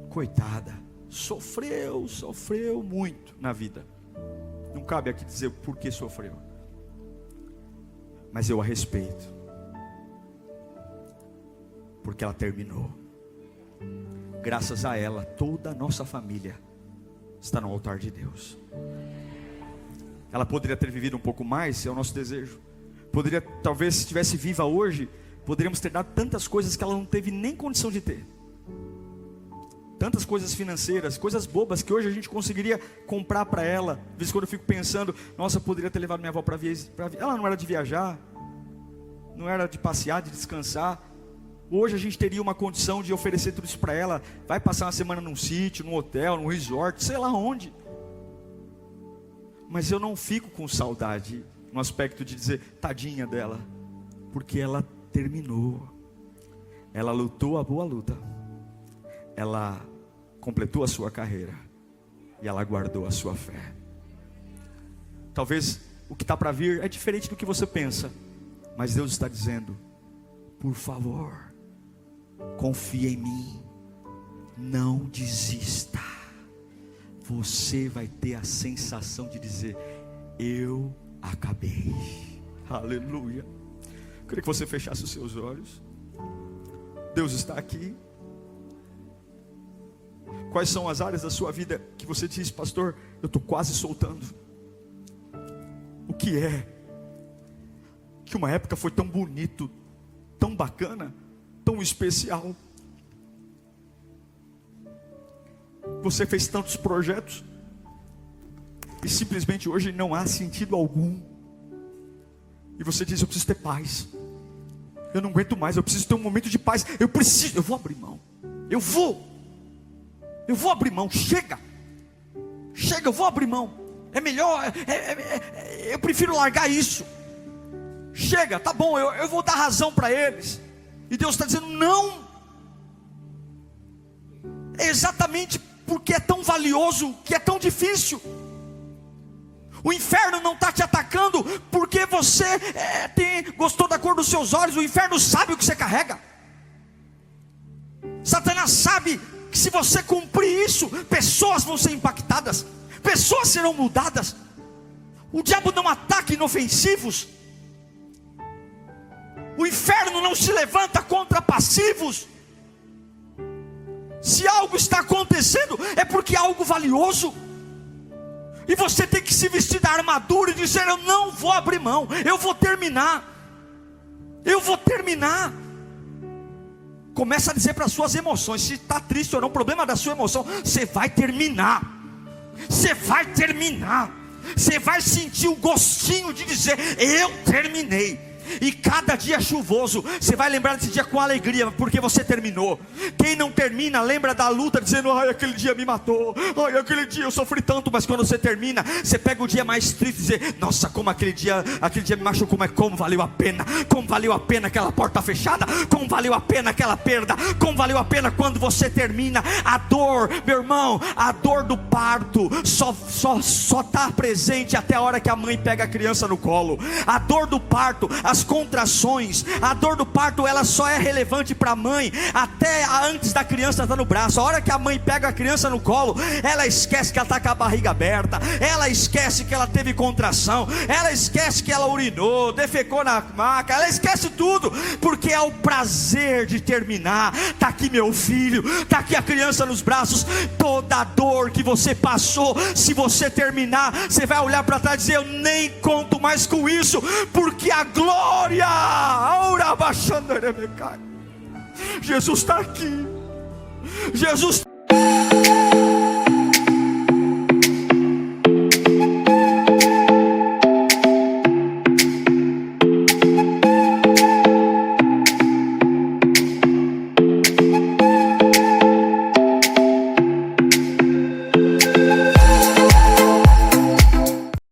coitada, sofreu muito na vida. Não cabe aqui dizer por que sofreu, mas eu a respeito, porque ela terminou. Graças a ela, toda a nossa família está no altar de Deus. Ela poderia ter vivido um pouco mais, é o nosso desejo. Poderia, talvez, se estivesse viva hoje, poderíamos ter dado tantas coisas que ela não teve nem condição de ter. Tantas coisas financeiras, coisas bobas que hoje a gente conseguiria comprar para ela. Às vezes quando eu fico pensando: nossa, eu poderia ter levado minha avó para viajar. Ela não era de viajar, não era de passear, de descansar. Hoje a gente teria uma condição de oferecer tudo isso para ela. Vai passar uma semana num sítio, num hotel, num resort, sei lá onde. Mas eu não fico com saudade, no aspecto de dizer tadinha dela, porque ela terminou. Ela lutou a boa luta. Ela completou a sua carreira e ela guardou a sua fé. Talvez o que está para vir é diferente do que você pensa, mas Deus está dizendo: por favor, confia em mim, não desista. Você vai ter a sensação de dizer: eu acabei. Aleluia. Eu queria que você fechasse os seus olhos. Deus está aqui. Quais são as áreas da sua vida que você diz: pastor, eu estou quase soltando? O que é que uma época foi tão bonito, tão bacana, tão especial? Você fez tantos projetos e simplesmente hoje não há sentido algum. E você diz: eu preciso ter paz, eu não aguento mais, eu preciso ter um momento de paz, eu vou abrir mão, eu vou abrir mão, chega, eu vou abrir mão, é melhor, eu prefiro largar isso, chega, tá bom, eu vou dar razão para eles. E Deus está dizendo: não, é exatamente porque é tão valioso que é tão difícil. O inferno não está te atacando porque você gostou da cor dos seus olhos. O inferno sabe o que você carrega. Satanás sabe que se você cumprir isso, pessoas vão ser impactadas, pessoas serão mudadas. O diabo não ataca inofensivos. O inferno não se levanta contra passivos. Se algo está acontecendo, é porque é algo valioso. E você tem que se vestir da armadura e dizer: eu não vou abrir mão, eu vou terminar. Começa a dizer para as suas emoções: se está triste ou não, problema da sua emoção, você vai terminar. Você vai sentir o gostinho de dizer: eu terminei. E cada dia chuvoso, você vai lembrar desse dia com alegria, porque você terminou. Quem não termina, lembra da luta, dizendo: ai, aquele dia me matou, ai, aquele dia eu sofri tanto. Mas quando você termina, você pega o dia mais triste e dizer: nossa, como aquele dia me machucou, mas como valeu a pena. Como valeu a pena aquela porta fechada, como valeu a pena aquela perda, como valeu a pena quando você termina. A dor, meu irmão, a dor do parto só está presente até a hora que a mãe pega a criança no colo. A dor do parto, as contrações, a dor do parto, ela só é relevante para a mãe até antes da criança estar no braço. A hora que a mãe pega a criança no colo, ela esquece que ela está com a barriga aberta, ela esquece que ela teve contração, ela esquece que ela urinou, defecou na maca, ela esquece tudo, porque é o prazer de terminar. Está aqui meu filho, está aqui a criança nos braços. Toda a dor que você passou, se você terminar, você vai olhar para trás e dizer: eu nem conto mais com isso, porque a glória, Jesus está aqui. Jesus